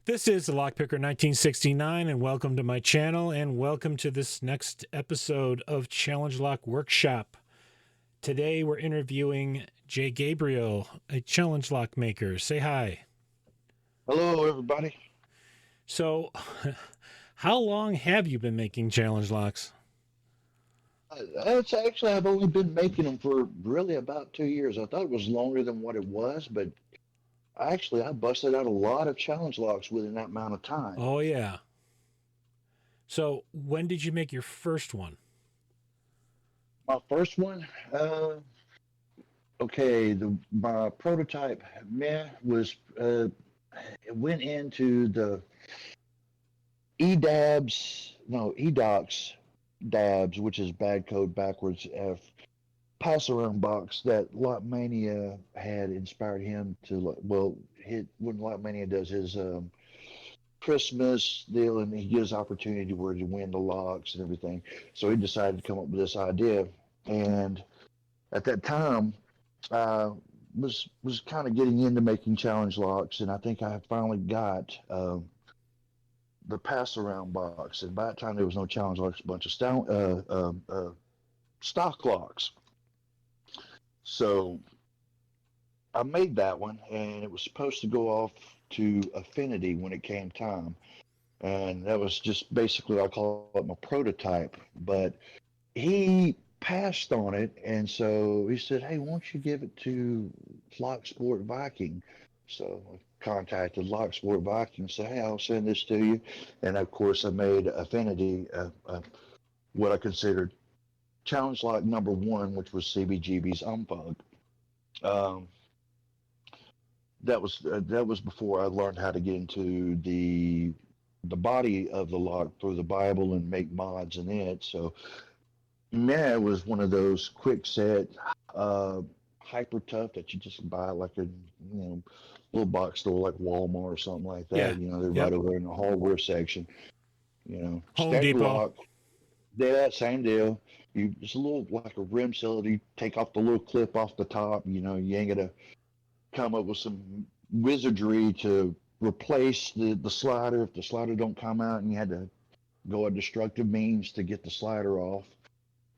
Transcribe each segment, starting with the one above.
This is the Lockpicker 1969, and welcome to my channel, and welcome to this next episode of Challenge Lock Workshop. Today we're interviewing Jay Gabriel, a Challenge Lock maker. Say hi. Hello, everybody. So, how long have you been making Challenge Locks? That's actually, I've only been making them for really about 2 years. I thought it was longer than what it was, but I busted out a lot of challenge locks within that amount of time. Oh, yeah. So, when did you make your first one? My first one, okay, my prototype, man, was it went into the EDABS dabs, which is bad code backwards. Pass around box that Lockmania had inspired him to hit when Lockmania does his Christmas deal and he gives opportunity where to win the locks and everything. So he decided to come up with this idea, and at that time, I was kind of getting into making challenge locks, and I think I finally got the pass around box. And by that time, there was no challenge locks, a bunch of stock locks. So I made that one, and it was supposed to go off to Affinity when it came time. And that was just basically, I call it my prototype. But he passed on it, and so he said, "Hey, why don't you give it to Locksport Viking?" So I contacted Locksport Viking and said, "Hey, I'll send this to you." And of course, I made Affinity what I considered challenge lock number one, which was CBGB's Umpug. Um, that was before I learned how to get into the body of the lock through the Bible and make mods in it. So man, it was one of those quick set, uh, hyper tough that you just buy like a little box store like Walmart or something like Yeah. that. They're right Yep. over there in the hardware section. Home Standard Depot. lock, yeah, same deal. You just a little like a rim cylinder. You take off the little clip off the top. You ain't gonna come up with some wizardry to replace the slider if the slider don't come out and you had to go a destructive means to get the slider off.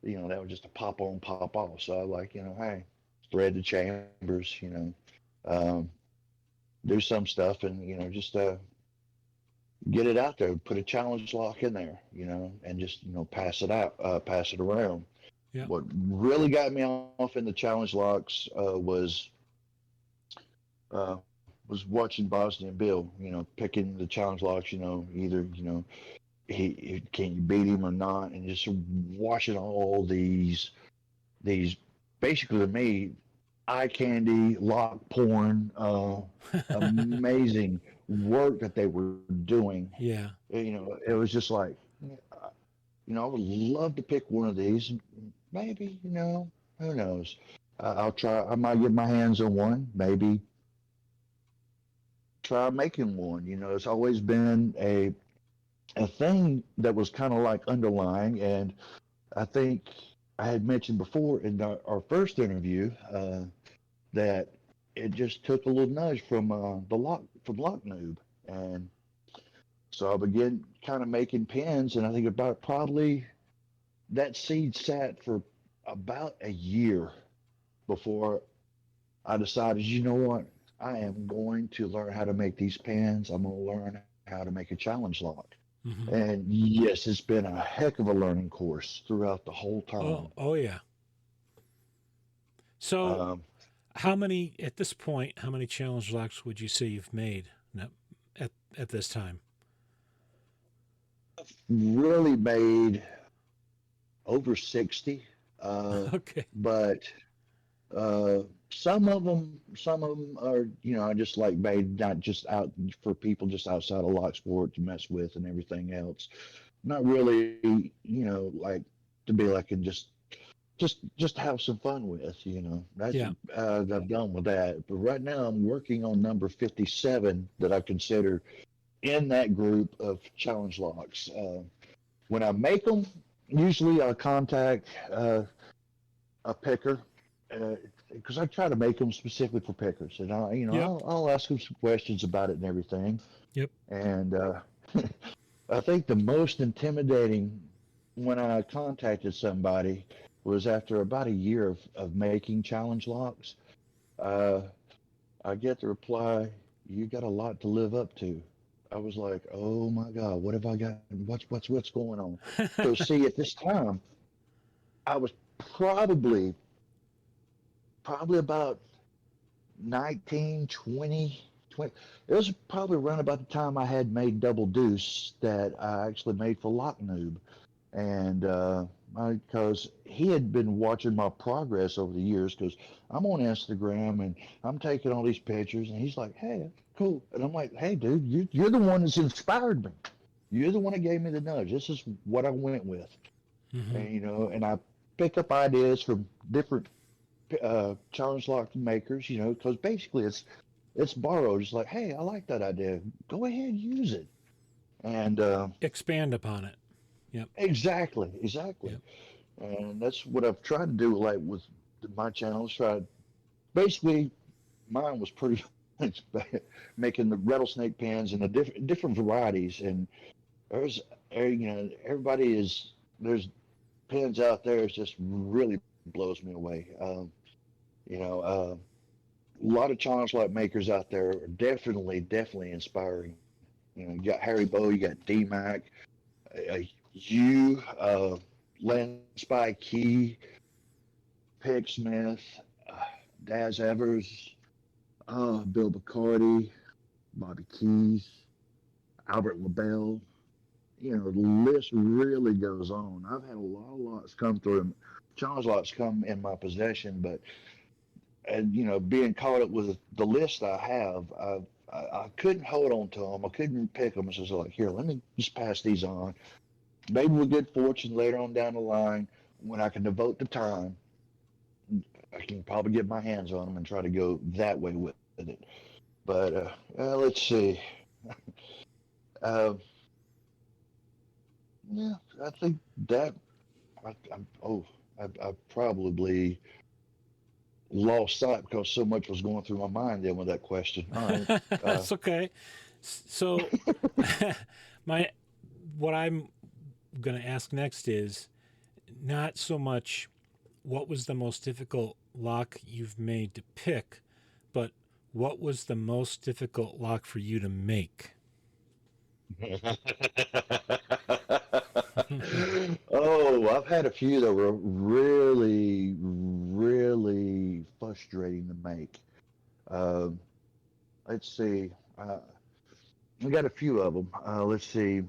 That was just a pop on, pop off. So I like, hey, thread the chambers, um, do some stuff and, just get it out there, put a challenge lock in there, and just, pass it out, pass it around. Yep. What really got me off in the challenge locks uh, was watching Bosnian Bill, picking the challenge locks, either, he can you beat him or not, and just watching all these basically to me eye candy lock porn, amazing work that they were doing. Yeah. It was just like I would love to pick one of these. Maybe who knows. I'll try. I might get my hands on one. Maybe try making one. It's always been a thing that was kind of like underlying, and I think I had mentioned before in our first interview that it just took a little nudge from Lock Noob, and so I began kind of making pins, and I think about probably that seed sat for about a year before I decided, what, I am going to learn how to make these pins. I'm going to learn how to make a challenge lock. Hmm. And yes, it's been a heck of a learning course throughout the whole Oh, time. oh, yeah. So, Um, at this point, how many challenge locks would you say you've made at this time? really made over 60, Okay. but uh, some of them are, I just like made not just out for people just outside of lock sport to mess with and everything else. Not really, like to be like and just have some fun with, That's Yeah. I've done with that. But right now I'm working on number 57 that I consider in that group of challenge locks. When I make them, usually I contact a picker. Uh, because I try to make them specifically for pickers, and Yep. I'll ask them some questions about it and everything. Yep. And I think the most intimidating when I contacted somebody was after about a year of making challenge locks. Uh, I get the reply, "You got a lot to live up to." I was like, "Oh my God, what have I got? What's going on?" So see, at this time, I was probably probably about 19, 20, 20. It was probably around about the time I had made Double Deuce that I actually made for Lock Noob. And because he had been watching my progress over the years, because I'm on Instagram and I'm taking all these pictures, and he's like, "Hey, cool." And I'm like, "Hey, dude, you're the one that's inspired me. You're the one that gave me the nudge. This is what I went with." Mm-hmm. And, and I pick up ideas from different challenge lock makers, because basically it's borrowed. It's like, "Hey, I like that idea. Go ahead, use it." And Expand upon it. Yep. exactly. Yep. And that's what I've tried to do, like with my channels. Basically, mine was pretty much making the rattlesnake pins and the different varieties. And there's, everybody is there's pins out there. It just really blows me away. You know, a lot of challenge light makers out there are definitely inspiring. You got Harry Bow, you got D Mac, you, Land Spy Key, Pig Smith, uh, Daz Evers, Bill Bacardi, Bobby Keys, Albert LaBelle. The list really goes on. I've had a lot of lots come through, challenge lots come in my possession, but and being caught up with the list I have, I couldn't hold on to them. I couldn't pick them. So I was like, here, let me just pass these on. Maybe with good fortune later on down the line, when I can devote the time, I can probably get my hands on them and try to go that way with it. But let's see. Uh, yeah, I think that I probably lost sight because so much was going through my mind then with that question. All right. That's okay. So, my what I'm going to ask next is not so much what was the most difficult lock you've made to pick, but what was the most difficult lock for you to make? Oh, I've had a few that were really frustrating to make. Um, let's see. We got a few of them. Let's see.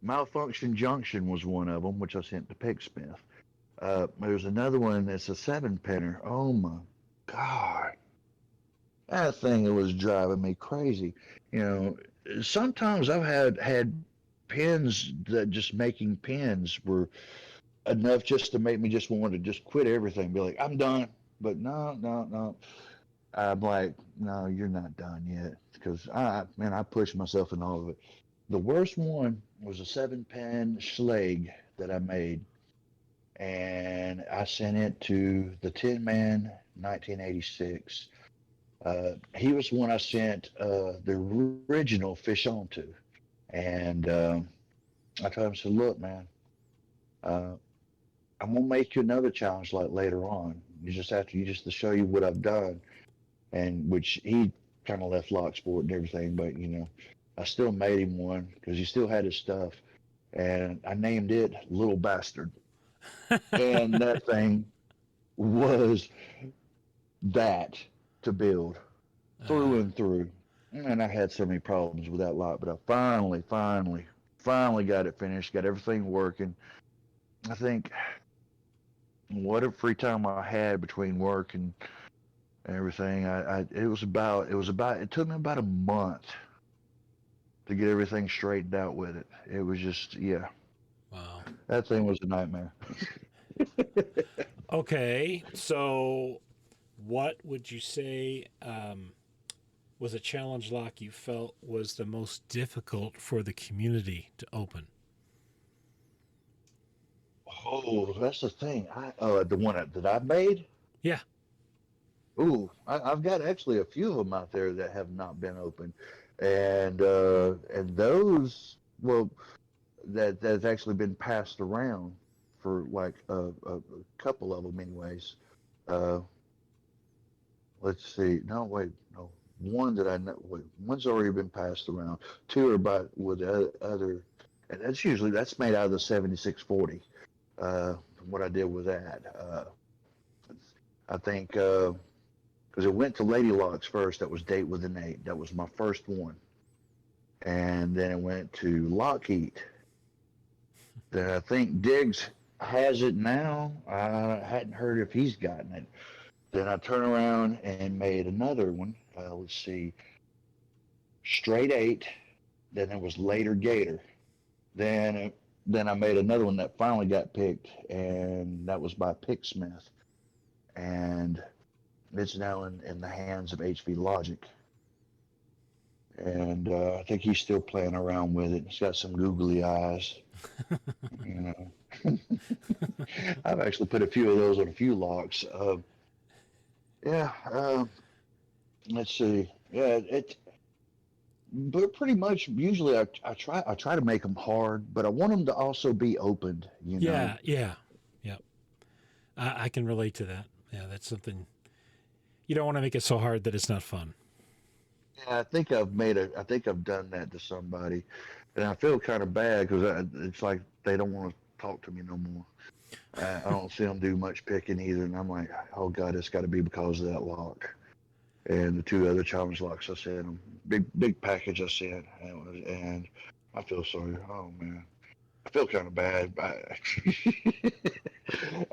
Malfunction Junction was one of them, which I sent to Picksmith. There's another one that's a 7 pinner. Oh my God. That thing was driving me crazy. You Sometimes I've had pins that just making pins were enough just to make me just want to just quit everything, be like, "I'm done." But no, no, no. I'm like, "No, you're not done yet," because I pushed myself in all of it. The worst one was a 7 pin Schlage that I made, and I sent it to the Tin Man 1986. He was the one I sent the original fish on to, and I told him, I said, "Look, man, uh, I'm gonna make you another challenge like later on. You just to show you what I've done." And which he kind of left Locksport and everything, but I still made him one because he still had his stuff, and I named it Little Bastard, and that thing was that to build through uh, and through. And I had so many problems with that lot, but I finally got it finished, got everything working. I think whatever free time I had between work and everything, it took me about a month to get everything straightened out with it. It was just, yeah, wow. that thing was a nightmare. Okay, so what would you say was a challenge lock you felt was the most difficult for the community to open? Oh, that's the thing. The one that I made. Yeah. Ooh, I've got actually a few of them out there that have not been opened, and those, well, that's actually been passed around for like a couple of them, anyways. Uh, let's see. No, wait, no. One that I know, wait, one's already been passed around. Two are by with other, and that's made out of the 7640. From what I did with that, I think because it went to Lady Locks first. That was Date with an 8. That was my first one, and then it went to Lockheed. Then I think Diggs has it now. I hadn't heard if he's gotten it. Then I turned around and made another one. Let's see, Straight 8. Then it was later Gator. Then I made another one that finally got picked, and that was by Picksmith, and it's now in the hands of HV Logic. And I think he's still playing around with it. He's got some googly eyes, you know. I've actually put a few of those on a few locks. Yeah, let's see. Yeah, but pretty much usually I try to make them hard, but I want them to also be opened. Yeah. Yeah. Yeah. I can relate to that. Yeah. That's something you don't want to make it so hard that it's not fun. Yeah, I think I've done that to somebody, and I feel kind of bad because it's like they don't want to talk to me no more. I don't see them do much picking either, and I'm like, oh god, it's got to be because of that lock. And the two other challenge locks I sent them, big package I sent, and I feel sorry. Oh man, I feel kind of bad.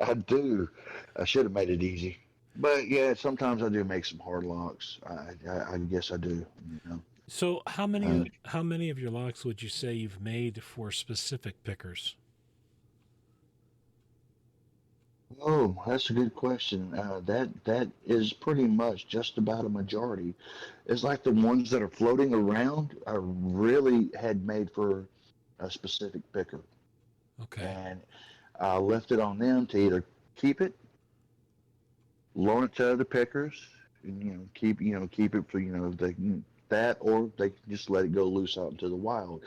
I do. I should have made it easy. But yeah, sometimes I do make some hard locks. I guess I do. You know. So Uh, how many of your locks would you say you've made for specific pickers? oh, that's a good question. That is pretty much just about a majority. It's like the ones that are floating around are really had made for a specific picker, Okay. and I left it on them to either keep it, loan it to other pickers, and keep it for they can, that, or they can just let it go loose out into the wild.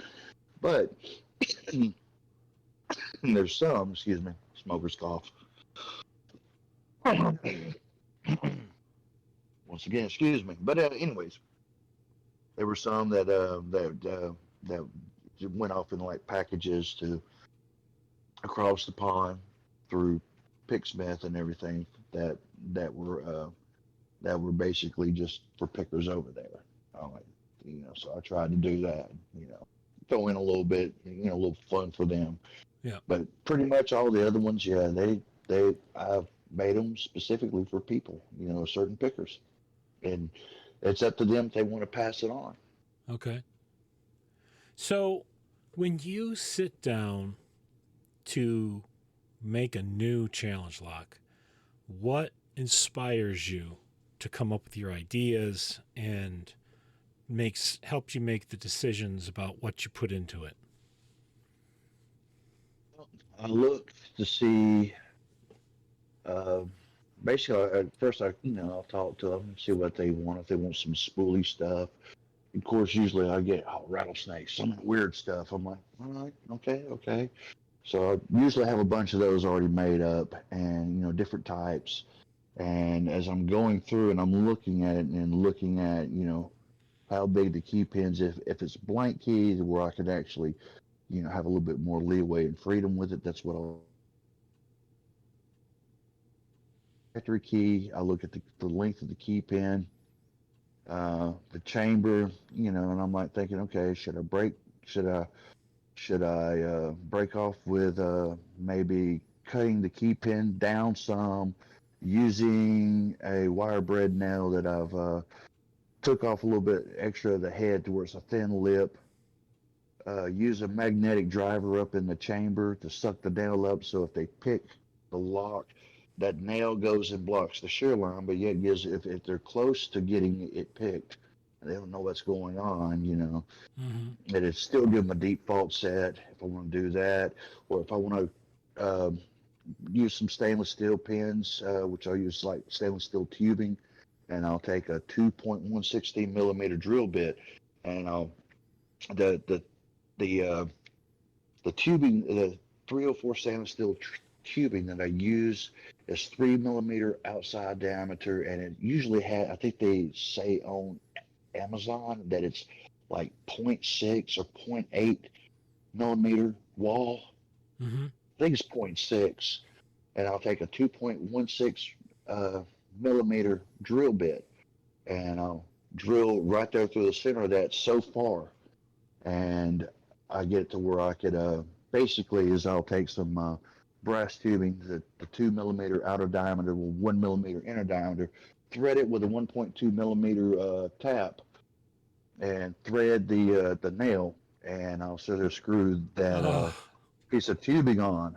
But there's some, excuse me, smoker's cough. Once again, excuse me. But anyways, there were some that went off in like packages to across the pond through Picksmith and everything that that were uh, that were basically just for pickers over there. Like, so I tried to do that. Throw in a little bit, a little fun for them. Yeah. But pretty much all the other ones, yeah, they I've made them specifically for people, certain pickers, and it's up to them if they want to pass it on. Okay. So when you sit down to make a new challenge lock, what inspires you to come up with your ideas and helps you make the decisions about what you put into it? I look to see. Uh, Basically, at first I'll talk to them, see what they want. If they want some spoolie stuff, of course, usually I get rattlesnakes, some weird stuff. I'm like, all right, okay, okay. So I usually have a bunch of those already made up, and different types. And as I'm going through and I'm looking at it and looking at how big the key pins, if it's blank keys where I could actually have a little bit more leeway and freedom with it, that's what I'll factory key. I look at the length of the key pin, the chamber, and I'm like thinking, okay, should I break off with maybe cutting the key pin down some, using a wire bred nail that I've took off a little bit extra of the head to where it's a thin lip. Use a magnetic driver up in the chamber to suck the nail up, so if they pick the lock, that nail goes and blocks the shear line, but yet gives, if they're close to getting it picked, they don't know what's going on, Mm-hmm. and it's still give them a deep fault set if I want to do that, or if I want to use some stainless steel pins, which I'll use like stainless steel tubing, and I'll take a 2.160 millimeter drill bit, and I'll the the the uh, the tubing, the 304 stainless steel tubing that I use is 3 millimeter outside diameter, and it usually has, I think they say on Amazon that it's like zero. 0.6 or 0.8 millimeter wall. Mm-hmm. I think it's zero. 0.6, and I'll take a 2.16 millimeter drill bit, and I'll drill right there through the center of that so far, and I get to where I could basically is I'll take some brass tubing, the 2 millimeter outer diameter with 1 millimeter inner diameter, thread it with a 1.2 millimeter tap, and thread the nail, and I'll sort of screw that Oh, piece of tubing on,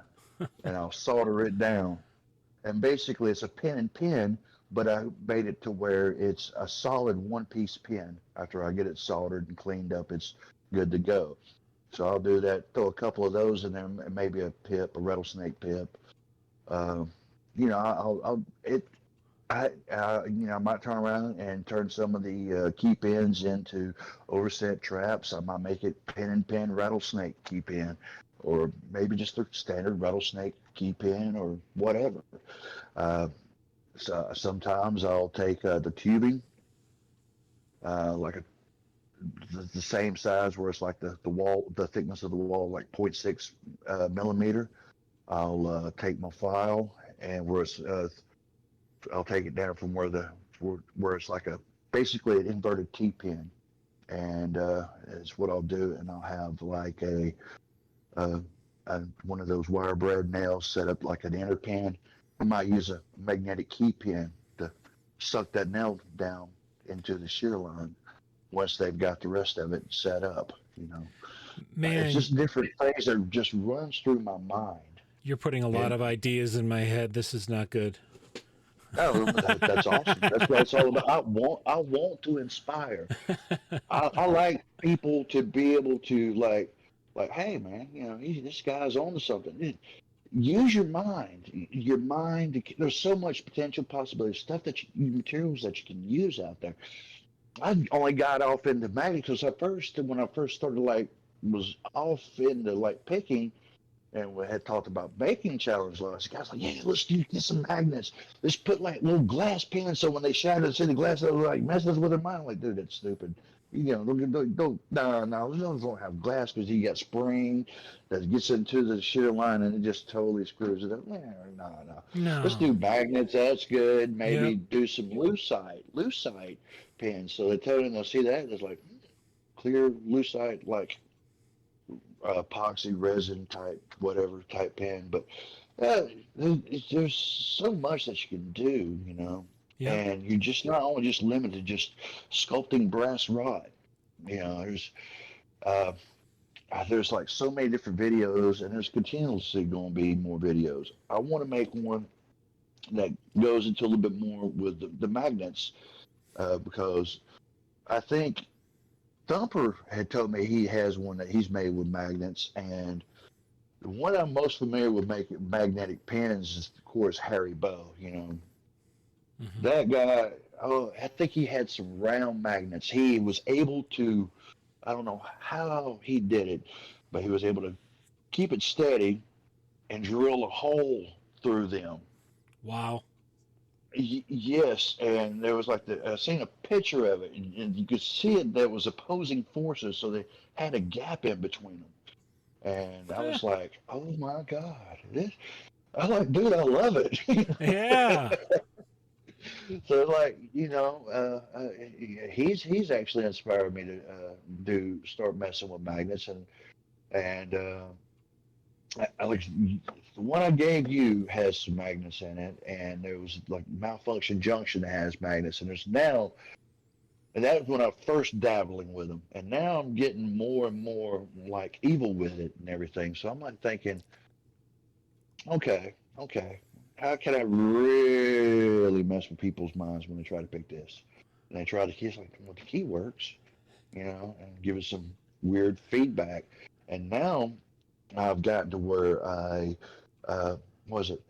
and I'll solder it down. And basically, it's a pin and pin, but I made it to where it's a solid one piece pin. After I get it soldered and cleaned up, it's good to go. So I'll do that, throw a couple of those in there, maybe a pip, a rattlesnake pip. Uh, I might turn around and turn some of the key pins into overset traps. I might make it pin and pin rattlesnake key pin, or maybe just a standard rattlesnake key pin or whatever. Uh, so sometimes I'll take the tubing, like the same size where it's like the wall, the thickness of the wall, like zero. 0.6 millimeter. I'll take my file and I'll take it down from where it's like a basically an inverted T pin, and it's what I'll do, and I'll have like uh, one of those wire braid nails set up like an inner pin. I might use a magnetic key pin to suck that nail down into the shear line once they've got the rest of it set up. It's man, just different things that just runs through my mind. you're putting a lot And of ideas in my head. This is not good. oh, that's awesome. That's what it's all about. I want to inspire. I like people to be able to like, hey man, this guy's on to something. Use your mind. Your mind. There's so much potential possibility, stuff materials that you can use out there. I only got off into magnets because when I first started was off into picking, and we had talked about baking challenge last. The guys like, yeah, let's get some magnets. Let's put like little glass pins so when they shatter the glass, they're like messes with their mind. I'm like, dude, that's stupid. Don't no, those don't have glass because you got spring that gets into the shear line and it just totally screws it up. No. Let's No. do magnets. That's good. Maybe Yep. do some lucite pins. So they tell them they'll see that. It's like clear lucite, like epoxy resin type, whatever type pen. But there's so much that you can do. Yep. And you're just not only just limited to just sculpting brass rod. There's uh, there's like so many different videos, and there's continuously going to be more videos. I want to make one that goes into a little bit more with the magnets, because I think Thumper had told me he has one that he's made with magnets, and the one I'm most familiar with making magnetic pens is, of course, Harry Bow. Mm-hmm. That guy. Oh, I think he had some round magnets. He was able to. I don't know how he did it, but he was able to keep it steady and drill a hole through them. Wow. Yes, and there was I seen a picture of it, and you could see it. There was opposing forces, so they had a gap in between them. And I was like, "Oh my God, this!" I like, dude, I love it. Yeah. So he's actually inspired me to do start messing with magnets, and Alex, the one I gave you has some magnets in it, and there was like Malfunction Junction that has magnets, and there's now, and that was when I first dabbling with them, and now I'm getting more and more like evil with it and everything. So I'm like thinking, okay, how can I really mess with people's minds when they try to pick this? And they try to kiss like, well, the key works, and give us some weird feedback. And now I've gotten to where I was it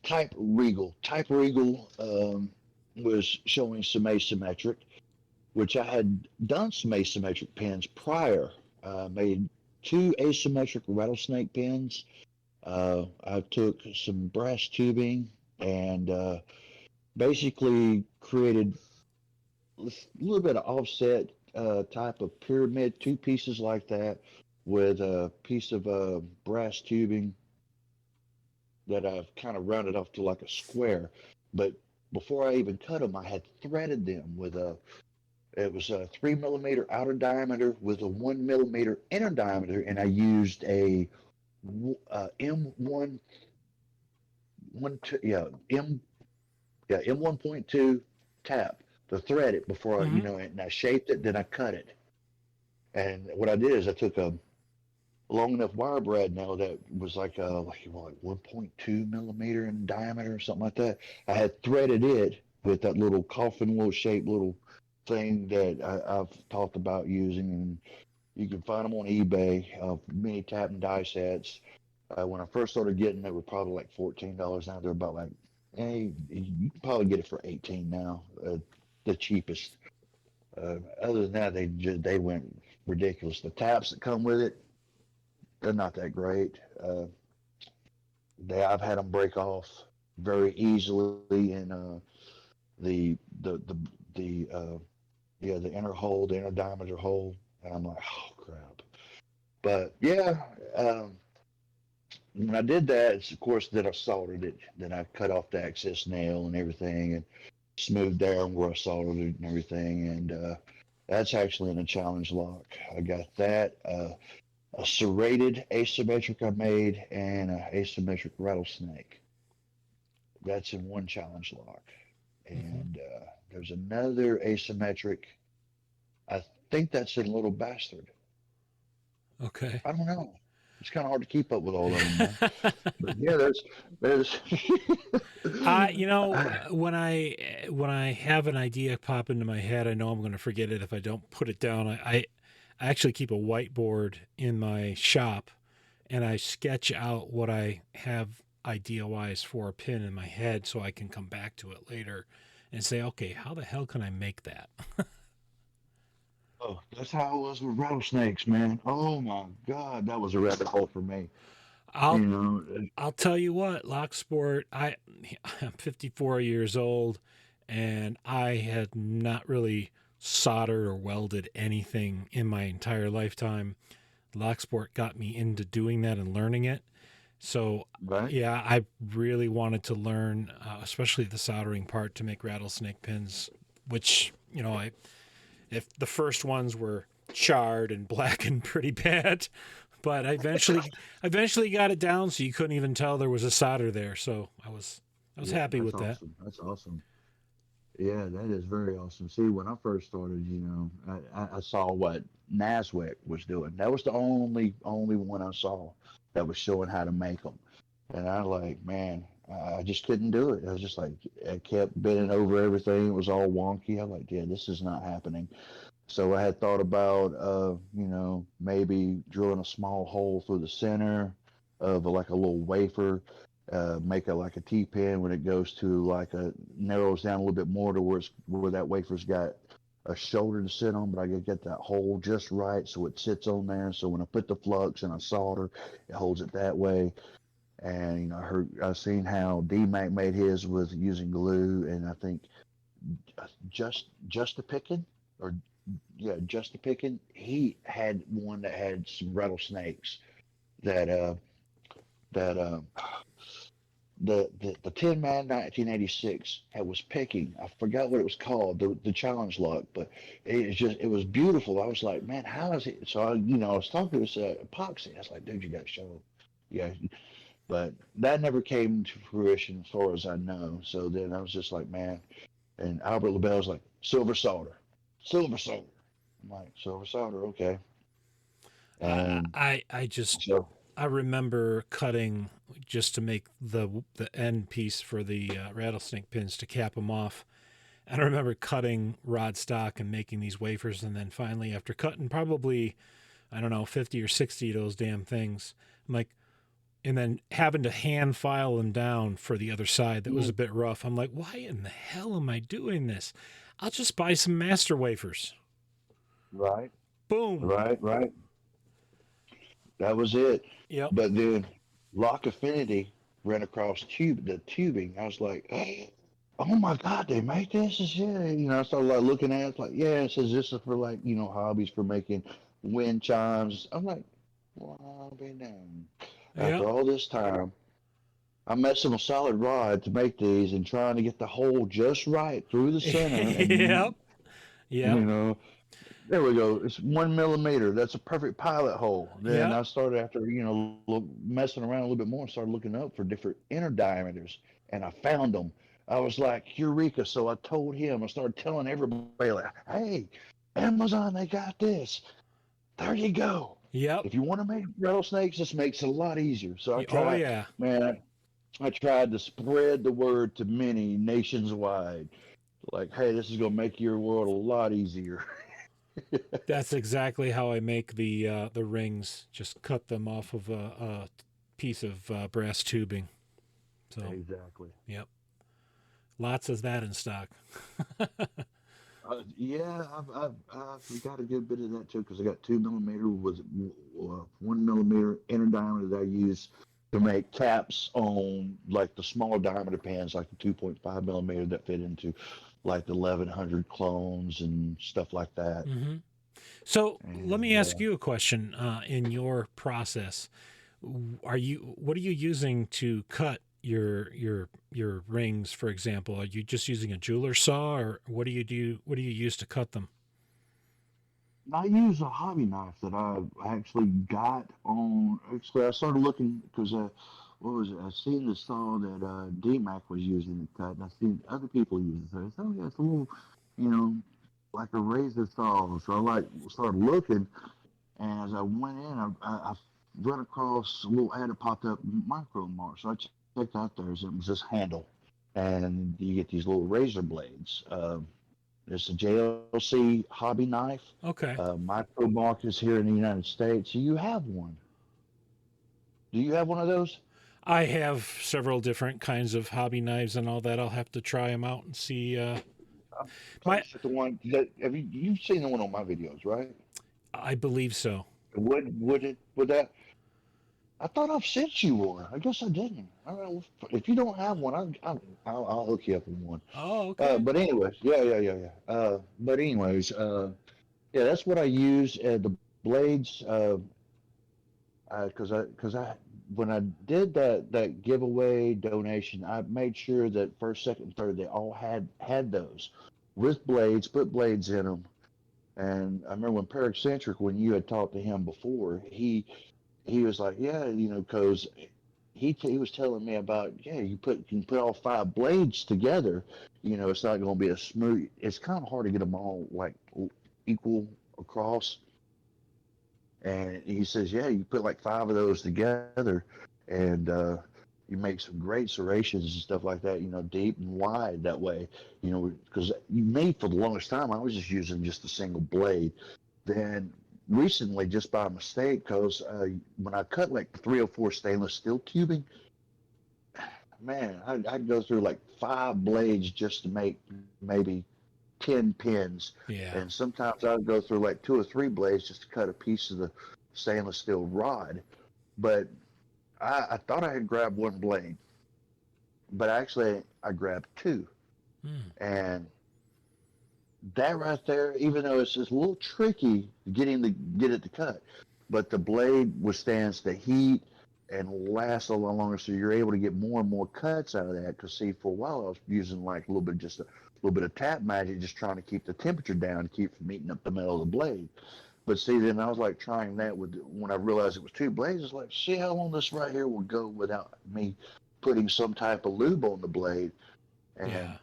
Type Regal. Type Regal was showing some asymmetric, which I had done some asymmetric pins prior. Made two asymmetric rattlesnake pins. I took some brass tubing and basically created a little bit of offset type of pyramid, two pieces like that, with a piece of brass tubing that I've kind of rounded off to like a square. But before I even cut them, I had threaded them with a. It was a 3 millimeter outer diameter with a 1 millimeter inner diameter, and I used a M1 yeah M yeah M1.2 tap to thread it before I Mm-hmm. and I shaped it, then I cut it. And what I did is I took a long enough wire brad nail that was like 1.2 millimeter in diameter or something like that. I had threaded it with that little coffin little shaped little thing that I've talked about using, and you can find them on eBay. Mini tap and die sets. When I first started getting, they were probably like $14. Now they're about like, hey, you can probably get it for 18 now, the cheapest. Other than that, they went ridiculous. The taps that come with it, they're not that great. I've had them break off very easily in the the the the inner hole, the inner diameter hole, and I'm like, oh crap. But yeah, um, when I did that, it's, of course, then I soldered it. Then I cut off the excess nail and everything, and smoothed down where I soldered it and everything. And that's actually in a challenge lock. I got that. A serrated asymmetric I made, and an asymmetric rattlesnake. That's in one challenge lock. Mm-hmm. And there's another asymmetric. I think that's in Little Bastard. Okay. I don't know. It's kind of hard to keep up with all of them, man. But yeah, there's. You know, when I have an idea pop into my head, I know I'm going to forget it if I don't put it down. I actually keep a whiteboard in my shop, and I sketch out what I have idea wise for a pin in my head, so I can come back to it later and say, okay, how the hell can I make that? Oh, that's how it was with rattlesnakes, man. Oh my God, that was a rabbit hole for me. You I'll know, I'll tell you what, Locksport. I'm 54 years old, and I had not really soldered or welded anything in my entire lifetime. Locksport got me into doing that and learning it. So right? yeah, I really wanted to learn, especially the soldering part to make rattlesnake pins. Which I if the first ones were charred and blackened pretty bad, but I eventually got it down so you couldn't even tell there was a solder there. So I was Yeah, happy that's with that. awesome. That's awesome. Yeah, that is very awesome. See, when I first started, I saw what Naswick was doing. That was the only one I saw that was showing how to make them. And I like, man, I just couldn't do it. I was just like, I kept bending over everything. It was all wonky. I was like, yeah, this is not happening. So I had thought about, maybe drilling a small hole through the center of like a little wafer, make it like a T pin when it goes to like a narrows down a little bit more to where that wafer's got a shoulder to sit on, but I gotta get that hole just right so it sits on there. So when I put the flux and I solder, it holds it that way. And I've seen how DMAC made his with using glue, and I think just a picking or yeah, Justin Pickin, he had one that had some rattlesnakes that that the Tin Man 1986 was picking. I forgot what it was called, the challenge lock, but it was beautiful. I was like, man, how is it? So I was talking to this epoxy. I was like, dude, you got to show. Yeah, but that never came to fruition as far as I know. So then I was just like, man, and Albert LaBelle's like, silver solder, silver solder. I'm like, silver solder, okay. I And I, I just so, I remember cutting just to make the end piece for the rattlesnake pins to cap them off. And I remember cutting rod stock and making these wafers, and then finally, after cutting probably I don't know 50 or 60 of those damn things, I'm like, and then having to hand file them down for the other side, that was a Mm. bit rough. I'm like, why in the hell am I doing this? I'll just buy some master wafers. Right, Boom. right. That was it. Yep. But then Lock Affinity ran across the tubing. I was like, oh my God, they make this and shit. You know, I started like looking at it, like, yeah, it says this is for like, hobbies for making wind chimes. I'm like, well, I'll be damned. After Yep. all this time, I'm messing with solid rod to make these and trying to get the hole just right through the center. Yep. And, Yep. you know, there we go. It's 1 millimeter. That's a perfect pilot hole. Then Yep. I started after messing around a little bit more and started looking up for different inner diameters, and I found them. I was like eureka! So I told him. I started telling everybody like, "Hey, Amazon, they got this. There you go. Yep. If you want to make rattlesnakes, this makes it a lot easier." So I Oh tried, yeah. man. I tried to spread the word to many nations wide. Like, hey, this is gonna make your world a lot easier. That's exactly how I make the rings. Just cut them off of a piece of brass tubing. So, Exactly. yep. Lots of that in stock. Yeah, I've got a good bit of that too because I got 2 millimeter with 1 millimeter inner diameter that I use to make caps on like the smaller diameter pans, like the 2.5 millimeter that fit into like the 1100 clones and stuff like that. Hmm. So let me And ask you a question. In your process, what are you using to cut your rings, for example? Are you just using a jeweler saw, or what do you use to cut them? I use a hobby knife that I actually got on. Actually, I started looking because what was it? I seen the saw that DMAC was using to cut, and I seen other people using it. So I said, "Oh yeah, it's a little, you know, like a razor saw." So I like started looking, and as I went in, I run across a little ad that popped up, Micro Mart. So I checked out theirs. It was this handle, and you get these little razor blades. It's a JLC hobby knife. Okay. Micromark is here in the United States. Do you have one? Do you have one of those? I have several different kinds of hobby knives and all that. I'll have to try them out and see. I'm My, pretty sure the one that have you've seen the one on my videos, right? I believe so. Would that? I thought I've sent you one. I guess I didn't. All right, well, if you don't have one, I'll hook you up with one. Oh, okay. But anyways, yeah. But anyways, yeah, that's what I use. The blades. Because I when I did that giveaway donation, I made sure that first, second, and third they all had those with blades, put blades in them. And I remember when Paracentric, when you had talked to him before, he was like, yeah, because he was telling me about, yeah, you can put all five blades together, it's not going to be a smooth. It's kind of hard to get them all like equal across. And he says, yeah, you put like five of those together, and you make some great serrations and stuff like that. Deep and wide that way. Because me for the longest time, I was just using just a single blade. Then recently, just by mistake, because when I cut like 304 stainless steel tubing, man, I'd go through like five blades just to make maybe 10 pins. Yeah. And sometimes I would go through like two or three blades just to cut a piece of the stainless steel rod. But I thought I had grabbed one blade, but actually I grabbed two. Hmm. And that right there, even though it's just a little tricky get it to cut, but the blade withstands the heat and lasts a lot longer. So you're able to get more and more cuts out of that. Because see, for a while I was using like a little bit of tap magic, just trying to keep the temperature down, to keep from eating up the metal of the blade. But see, then I was like trying that with when I realized it was two blades. It's like, see how long this right here will go without me putting some type of lube on the blade, and Yeah.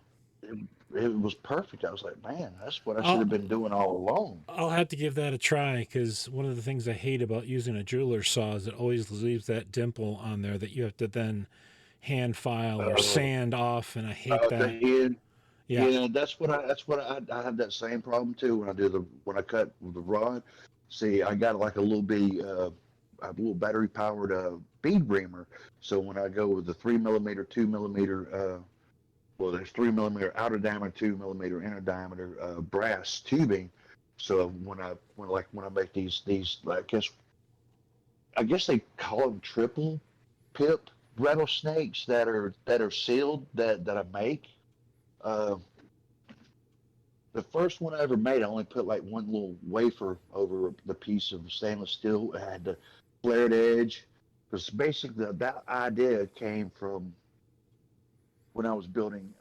it, it was perfect. I was like, man, that's what I should I'll have been doing all along. I'll have to give that a try, because one of the things I hate about using a jeweler's saw is it always leaves that dimple on there that you have to then hand file or Uh, sand off, and I hate the that. head, Yeah. yeah, I have that same problem too when I cut with the rod. See, I got like a little bitty little battery powered bead reamer. So when I go with the 3 millimeter, 2 millimeter, well, there's 3 millimeter outer diameter, 2 millimeter inner diameter brass tubing. So when I make these, I guess they call them triple pip rattlesnakes that are sealed that I make. Uh, the first one I ever made, I only put like one little wafer over the piece of stainless steel. It had the flared edge because basically that idea came from when I was building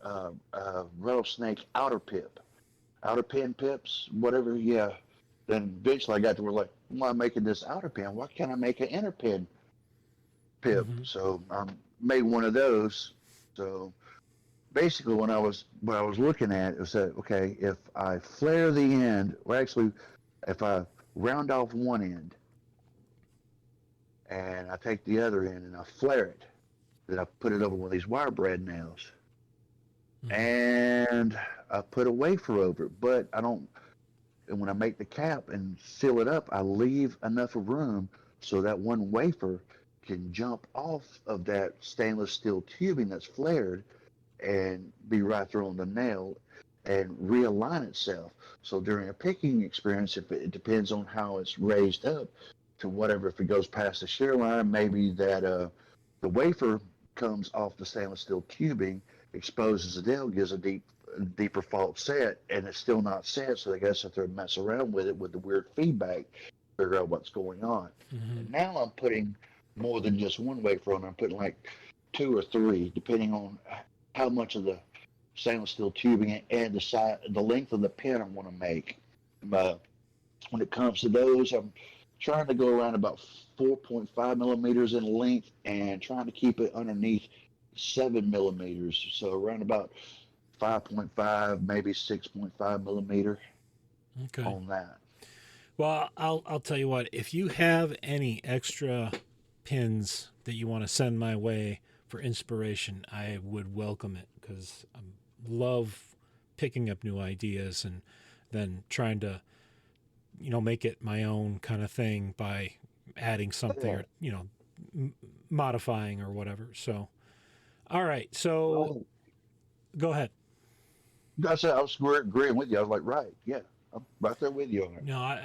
rattlesnake outer pin pips, whatever. Yeah. Then eventually I got to where like, why am I making this outer pin? Why can't I make an inner pin pip? Mm-hmm. So I made one of those. So basically when I was looking at it was that okay, if I flare the end, well actually if I round off one end and I take the other end and I flare it, then I put it over one of these wire braid nails Mm-hmm. and I put a wafer over it, but I don't. And when I make the cap and seal it up, I leave enough room so that one wafer can jump off of that stainless steel tubing that's flared and be right there on the nail and realign itself. So during a picking experience, if it depends on how it's raised up to whatever, if it goes past the shear line, maybe that the wafer comes off the stainless steel tubing, exposes the nail, gives a deeper fault set, and it's still not set. So they got to sit there and mess around with it with the weird feedback, figure out what's going on. Mm-hmm. And now I'm putting more than just one wafer on. I'm putting like two or three, depending on how much of the stainless steel tubing and the length of the pin I want to make. When it comes to those, I'm trying to go around about 4.5 millimeters in length and trying to keep it underneath 7 millimeters. So around about 5.5, maybe 6.5 millimeter Okay. on that. Well, I'll tell you what. If you have any extra pins that you want to send my way for inspiration, I would welcome it because I love picking up new ideas and then trying to make it my own kind of thing by adding something Yeah. or modifying or whatever. So, all right. So Well, go ahead. that's it. I was agreeing with you. I was like, right, yeah, I'm right there with you on it. No,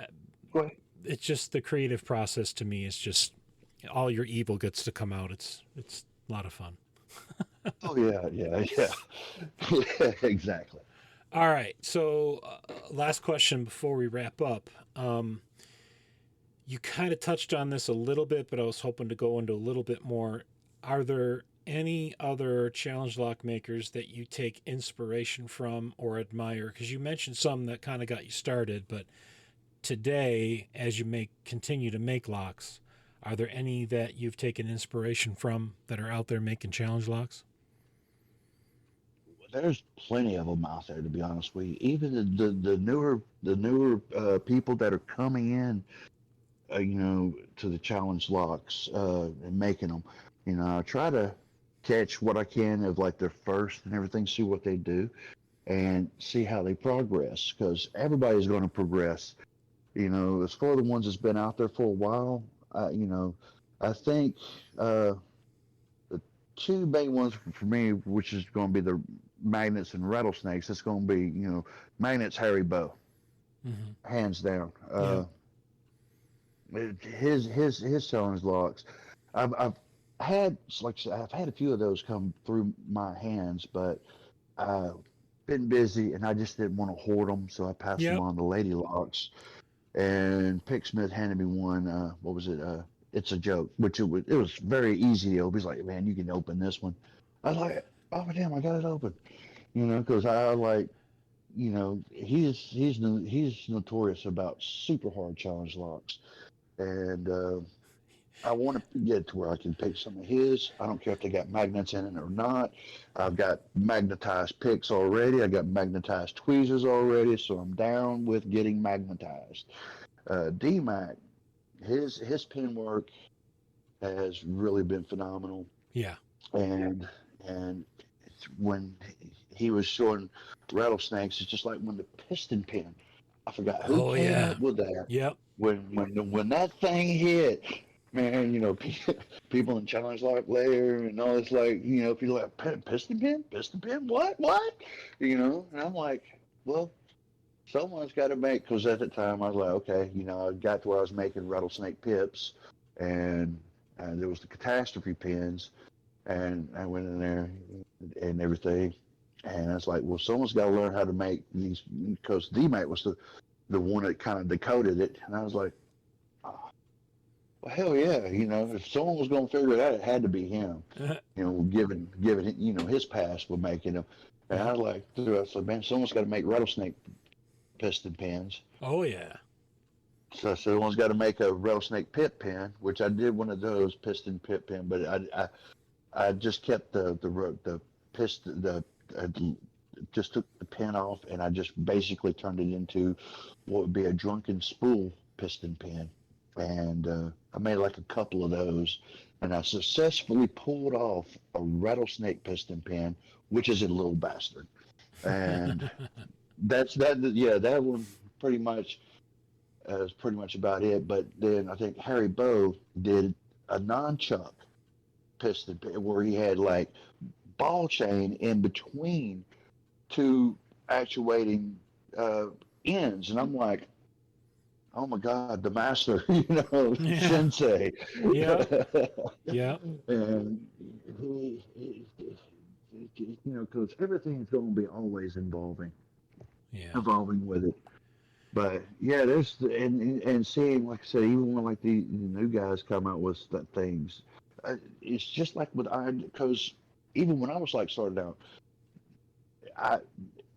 Go ahead. it's just the creative process to me is just all your evil gets to come out. It's a lot of fun. Oh yeah, yeah, yeah, yeah, exactly. All right. So, last question before we wrap up. You kind of touched on this a little bit, but I was hoping to go into a little bit more. Are there any other challenge lock makers that you take inspiration from or admire? Because you mentioned some that kind of got you started, but today, as you continue to make locks, are there any that you've taken inspiration from that are out there making challenge locks? There's plenty of them out there, to be honest with you. Even the newer people that are coming in, to the challenge locks and making them. I try to catch what I can of like their first and everything, see what they do, and see how they progress. Because everybody's going to progress. As for the ones that's been out there for a while, I think the two main ones for me, which is going to be the magnets and rattlesnakes, it's going to be magnets Harry Bow, Mm-hmm. hands down. Yeah. His challenge locks. I've had like I said, I've had a few of those come through my hands, but I've been busy and I just didn't want to hoard them, so I passed them Yep. on to Lady Locks. And Pick Smith handed me one. What was it? It's a joke, which it was very easy. He's like, man, you can open this one. I was like, oh damn, I got it open. Because I like, he's notorious about super hard challenge locks, and I want to get to where I can pick some of his. I don't care if they got magnets in it or not. I've got magnetized picks already. I got magnetized tweezers already, so I'm down with getting magnetized. DMAC, his pen work has really been phenomenal, Yeah. and and when he was showing rattlesnakes, it's just like when the piston pin. I forgot who Oh came yeah. up with that. Yep. When that thing hit, man, people in challenge lock layer and all this, like, people like piston pin, what? And I'm like, well, someone's got to make, because at the time I was like, okay, I got to where I was making rattlesnake pips, and there was the catastrophe pins, and I went in there and everything, and I was like, well, someone's got to learn how to make these, because DMAC was the one that kind of decoded it, and I was like, oh, well, hell yeah, if someone was going to figure it out, it had to be him, given his past with making them, and I was like, man, someone's got to make rattlesnake piston pins. Oh yeah. So someone's got to make a rattlesnake pit pin, which I did one of those piston pit pin, but I just kept the piston just took the pin off, and I just basically turned it into what would be a drunken spool piston pin, and I made like a couple of those, and I successfully pulled off a rattlesnake piston pin, which is a little bastard, and that one pretty much is pretty much about it. But then I think Harry Bow did a non-chuck piston where he had like ball chain in between two actuating ends, and I'm like, oh my God, the master, Yeah. sensei. Yeah. Yeah. And he because everything's going to be always evolving with it. But yeah, there's and seeing, like I said, even when like the new guys come out with things, it's just like with I, because even when I was like started out,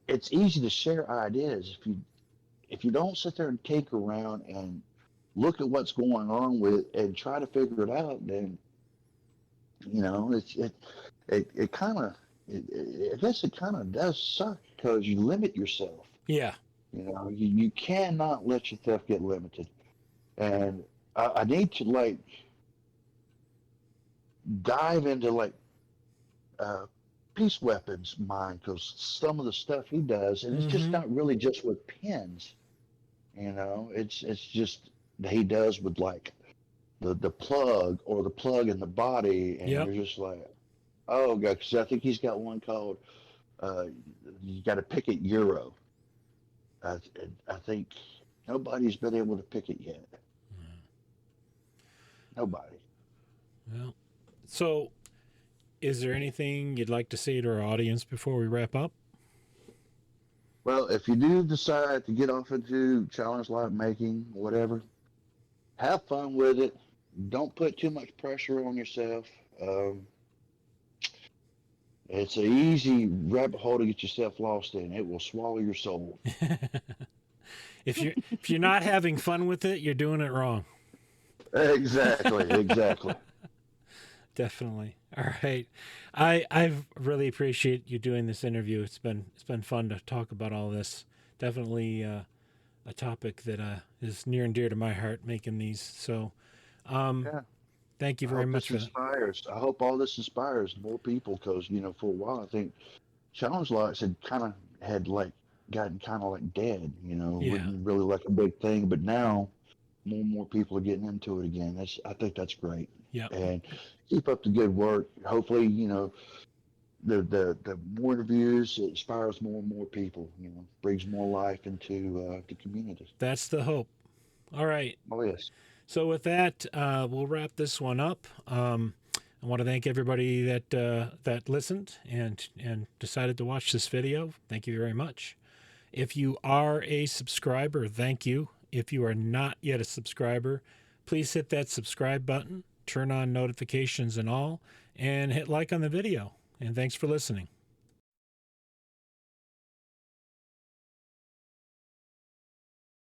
it's easy to share ideas if you don't sit there and take around and look at what's going on with and try to figure it out, then it kind of I guess it kind of does suck because you limit yourself. Yeah. You cannot let yourself get limited, and I need to like dive into like Peace Weapons mind, because some of the stuff he does, and it's just not really just with pins. It's just that he does with like the plug or the plug in the body, and you're just like, oh god, because I think he's got one called you got to pick it Euro. I think nobody's been able to pick it yet. Nobody. Well, so is there anything you'd like to say to our audience before we wrap up? Well, if you do decide to get off into challenge lock making, whatever, have fun with it. Don't put too much pressure on yourself. It's an easy rabbit hole to get yourself lost in. It will swallow your soul. If you're not having fun with it, you're doing it wrong. Exactly. Definitely. All right. I really appreciate you doing this interview. It's been fun to talk about all this. Definitely a topic that is near and dear to my heart, making these. So thank you very much for that. I hope all this inspires more people, because for a while I think challenge locks had gotten kind of like dead. Wasn't really like a big thing, but now more and more people are getting into it again. I think that's great. Yeah. And keep up the good work. Hopefully, the more interviews, it inspires more and more people. Brings more life into the community. That's the hope. All right. Oh yes. So with that, we'll wrap this one up. I want to thank everybody that listened and decided to watch this video. Thank you very much. If you are a subscriber, thank you. If you are not yet a subscriber, please hit that subscribe button, turn on notifications and all, and hit like on the video. And thanks for listening.